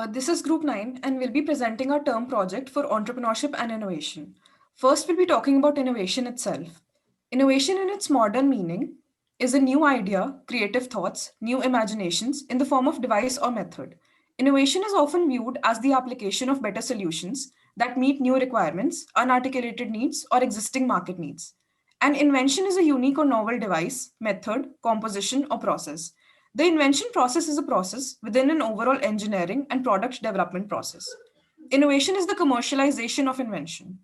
This is Group 9, and we'll be presenting our term project for entrepreneurship and innovation. First, we'll be talking about innovation itself. Innovation, in its modern meaning, is a new idea, creative thoughts, new imaginations in the form of device or method. Innovation is often viewed as the application of better solutions that meet new requirements, unarticulated needs, or existing market needs. An invention is a unique or novel device, method, composition, or process. The invention process is a process within an overall engineering and product development process. Innovation is the commercialization of invention.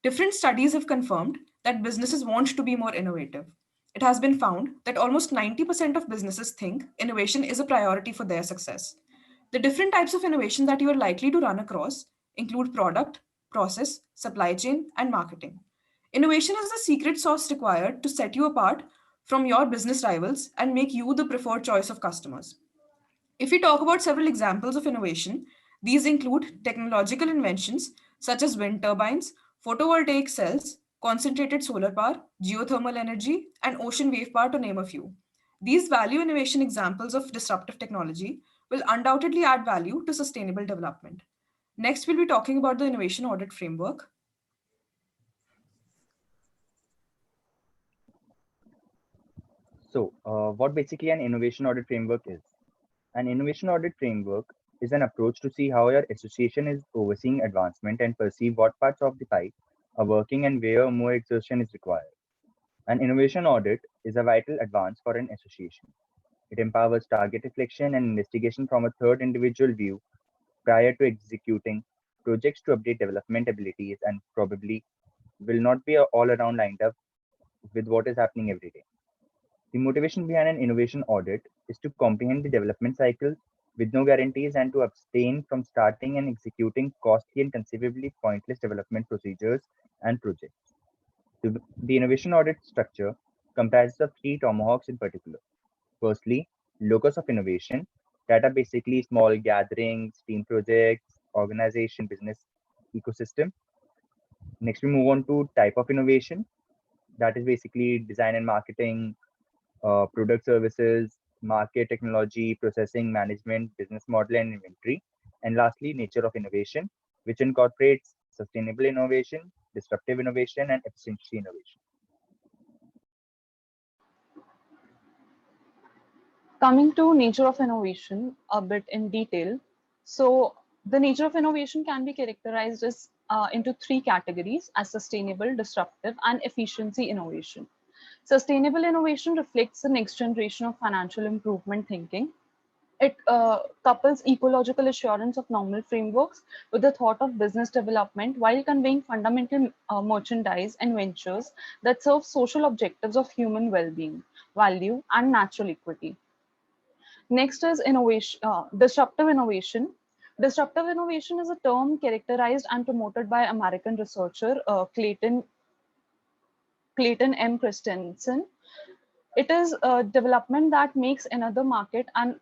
Different studies have confirmed that businesses want to be more innovative. It has been found that almost 90% of businesses think innovation is a priority for their success. The different types of innovation that you are likely to run across include product, process, supply chain, and marketing. Innovation is the secret sauce required to set you apart from your business rivals and make you the preferred choice of customers. If we talk about several examples of innovation, these include technological inventions such as wind turbines, photovoltaic cells, concentrated solar power, geothermal energy, and ocean wave power, to name a few. These value innovation examples of disruptive technology will undoubtedly add value to sustainable development. Next, we'll be talking about the innovation audit framework. What basically an innovation audit framework is? An innovation audit framework is an approach to see how your association is overseeing advancement and perceive what parts of the pie are working and where more exertion is required. An innovation audit is a vital advance for an association. It empowers target reflection and investigation from a third individual view prior to executing projects to update development abilities and probably will not be all around lined up with what is happening every day. The motivation behind an innovation audit is to comprehend the development cycle with no guarantees and to abstain from starting and executing costly and conceivably pointless development procedures and projects. The innovation audit structure comprises of three tomahawks in particular. Firstly, locus of innovation, that are basically small gatherings, team projects, organization, business ecosystem. Next, we move on to type of innovation, that is basically design and marketing, product services, market technology, processing management, business model, and inventory. And lastly, nature of innovation, which incorporates sustainable innovation, disruptive innovation, and efficiency innovation. Coming to nature of innovation a bit in detail. So the nature of innovation can be characterized as into three categories as sustainable, disruptive, and efficiency innovation. Sustainable innovation reflects the next generation of financial improvement thinking. It couples ecological assurance of normal frameworks with the thought of business development while conveying fundamental merchandise and ventures that serve social objectives of human well-being, value, and natural equity. Next is innovation, disruptive innovation. Disruptive innovation is a term characterized and promoted by American researcher Clayton M. Christensen. It is a development that makes another market and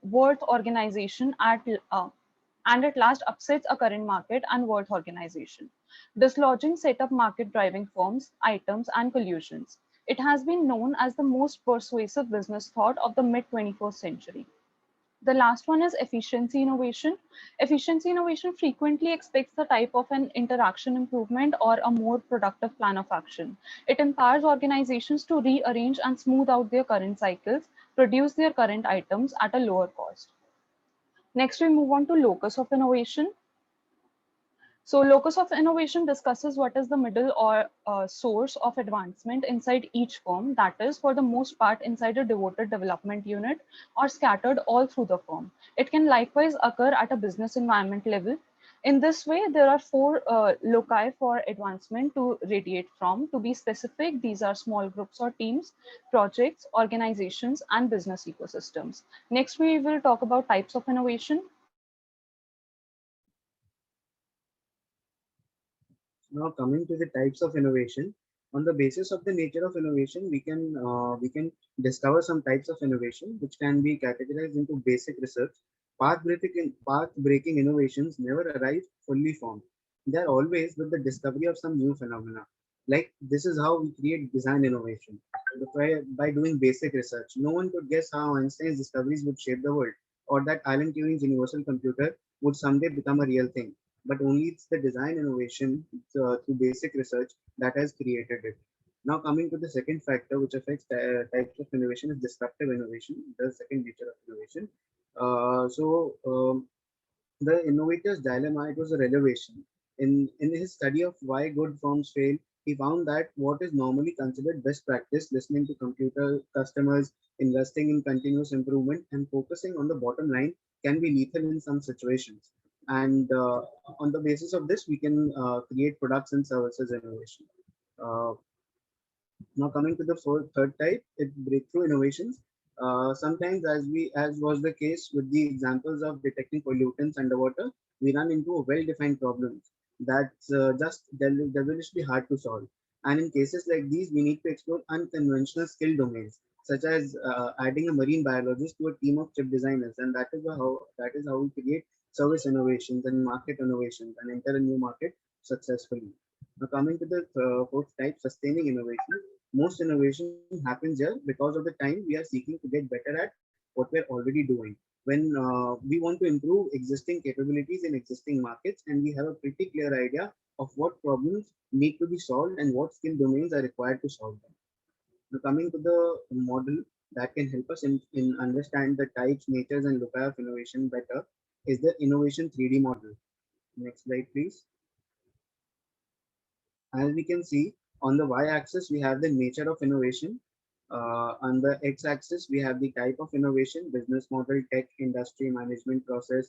worth organization and at last upsets a current market and worth organization, dislodging setup market driving firms, items, and collusions. It has been known as the most persuasive business thought of the mid 21st century. The last one is efficiency innovation. Efficiency innovation frequently expects the type of an interaction improvement or a more productive plan of action. It empowers organizations to rearrange and smooth out their current cycles, produce their current items at a lower cost. Next, we move on to locus of innovation. So locus of innovation discusses what is the middle or source of advancement inside each firm, that is for the most part inside a devoted development unit or scattered all through the firm. It can likewise occur at a business environment level. In this way, there are four loci for advancement to radiate from. To be specific, these are small groups or teams, projects, organizations, and business ecosystems. Next, we will talk about types of innovation. Now coming to the types of innovation, on the basis of the nature of innovation, we can discover some types of innovation which can be categorized into basic research. Path breaking innovations never arrive fully formed. They are always with the discovery of some new phenomena. Like this is how we create design innovation by doing basic research. No one could guess how Einstein's discoveries would shape the world, or that Alan Turing's universal computer would someday become a real thing, but only it's the design innovation through basic research that has created it. Now, coming to the second factor which affects types of innovation is disruptive innovation, the second nature of innovation. The innovator's dilemma, it was a revelation. In his study of why good firms fail, he found that what is normally considered best practice, listening to computer customers, investing in continuous improvement, and focusing on the bottom line, can be lethal in some situations. And on the basis of this, we can create products and services innovation. Uh, Now coming to the third type, it's breakthrough innovations. Sometimes, as was the case with the examples of detecting pollutants underwater, we run into a well-defined problems that's just devilishly hard to solve. And in cases like these, we need to explore unconventional skill domains, such as adding a marine biologist to a team of chip designers, and that is how we create service innovations and market innovations and enter a new market successfully. Now, coming to the fourth type, sustaining innovation. Most innovation happens here because of the time we are seeking to get better at what we're already doing. When we want to improve existing capabilities in existing markets, and we have a pretty clear idea of what problems need to be solved and what skill domains are required to solve them. Now, coming to the model that can help us in understand the types, natures, and loci of innovation better is the innovation 3D model. Next slide, please. As we can see, on the y-axis, we have the nature of innovation. On the x-axis, we have the type of innovation, business model, tech, industry, management, process,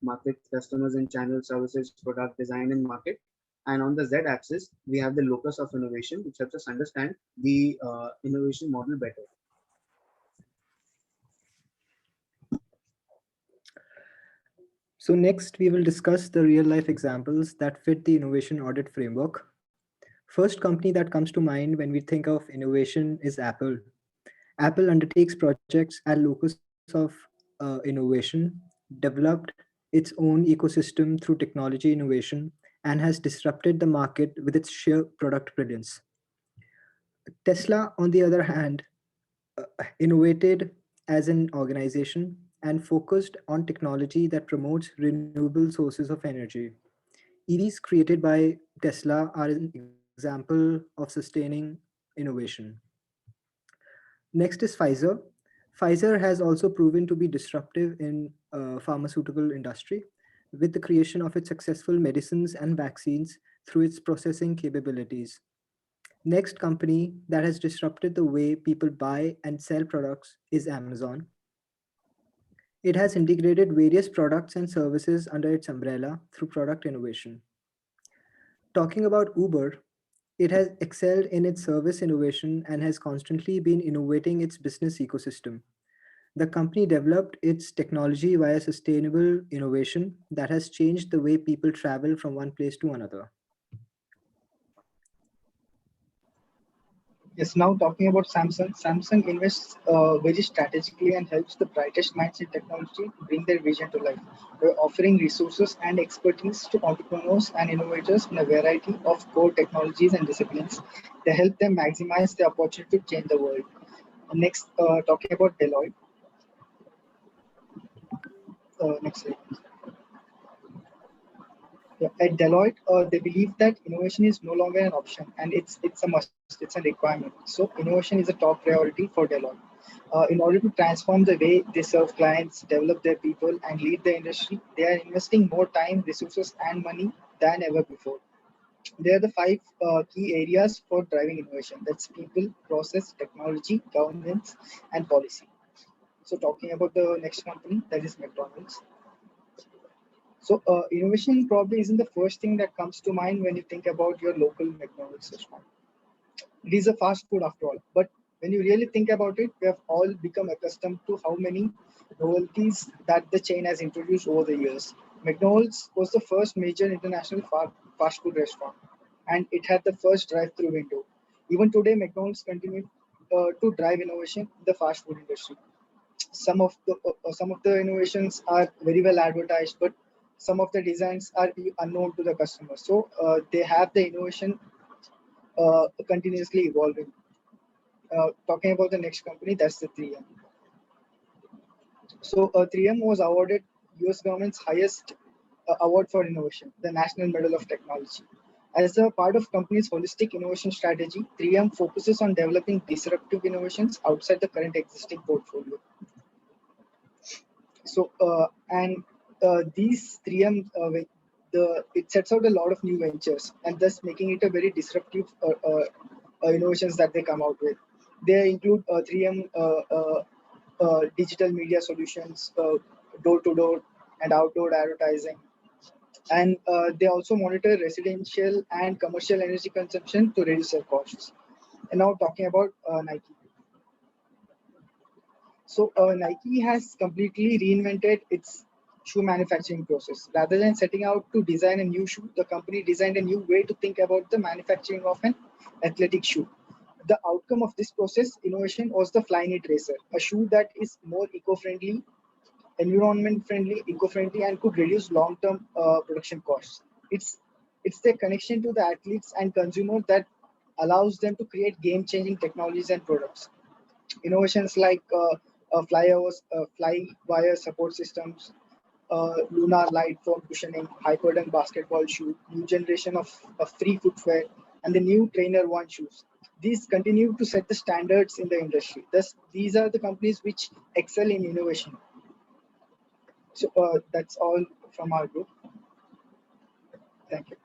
market, customers and channel, services, product design, and market. And on the z-axis, we have the locus of innovation, which helps us understand the innovation model better. So next, we will discuss the real-life examples that fit the innovation audit framework. First company that comes to mind when we think of innovation is Apple. Apple undertakes projects at locus of innovation, developed its own ecosystem through technology innovation, and has disrupted the market with its sheer product brilliance. Tesla, on the other hand, innovated as an organization and focused on technology that promotes renewable sources of energy. EVs created by Tesla are an example of sustaining innovation. Next is Pfizer. Pfizer has also proven to be disruptive in pharmaceutical industry with the creation of its successful medicines and vaccines through its processing capabilities. Next company that has disrupted the way people buy and sell products is Amazon. It has integrated various products and services under its umbrella through product innovation. Talking about Uber, it has excelled in its service innovation and has constantly been innovating its business ecosystem. The company developed its technology via sustainable innovation that has changed the way people travel from one place to another. Yes, now talking about Samsung. Samsung invests very strategically and helps the brightest minds in technology bring their vision to life by offering resources and expertise to entrepreneurs and innovators in a variety of core technologies and disciplines. They help them maximize the opportunity to change the world. Next, talking about Deloitte. Next slide. Yeah, at Deloitte, they believe that innovation is no longer an option and it's a must, it's a requirement. So innovation is a top priority for Deloitte. In order to transform the way they serve clients, develop their people, and lead the industry, they are investing more time, resources, and money than ever before. There are the five key areas for driving innovation. That's people, process, technology, governance, and policy. So talking about the next company, that is McDonald's. So innovation probably isn't the first thing that comes to mind when you think about your local McDonald's restaurant. It is a fast food after all, but when you really think about it, we have all become accustomed to how many novelties that the chain has introduced over the years. McDonald's was the first major international fast food restaurant, and it had the first drive-through window. Even today, McDonald's continue to drive innovation in the fast food industry. Some of the innovations are very well advertised, but some of the designs are unknown to the customer. So they have the innovation continuously evolving. Talking about the next company, that's the 3M. So 3M was awarded US government's highest Award for Innovation, the National Medal of Technology. As a part of company's holistic innovation strategy, 3M focuses on developing disruptive innovations outside the current existing portfolio. So, these 3M, it sets out a lot of new ventures and thus making it a very disruptive innovations that they come out with. They include 3M digital media solutions, door-to-door and outdoor advertising. And they also monitor residential and commercial energy consumption to reduce their costs. And now talking about Nike. So Nike has completely reinvented its shoe manufacturing process. Rather than setting out to design a new shoe, the company designed a new way to think about the manufacturing of an athletic shoe. The outcome of this process innovation was the Flyknit Racer, a shoe that is more eco-friendly, environment-friendly, eco-friendly, and could reduce long-term production costs. It's the connection to the athletes and consumer that allows them to create game-changing technologies and products. Innovations like fly-wire support systems, lunar light foam cushioning, Hyperdunk basketball shoe, new generation of free footwear, and the new Trainer One shoes. These continue to set the standards in the industry. Thus, these are the companies which excel in innovation. So that's all from our group. Thank you.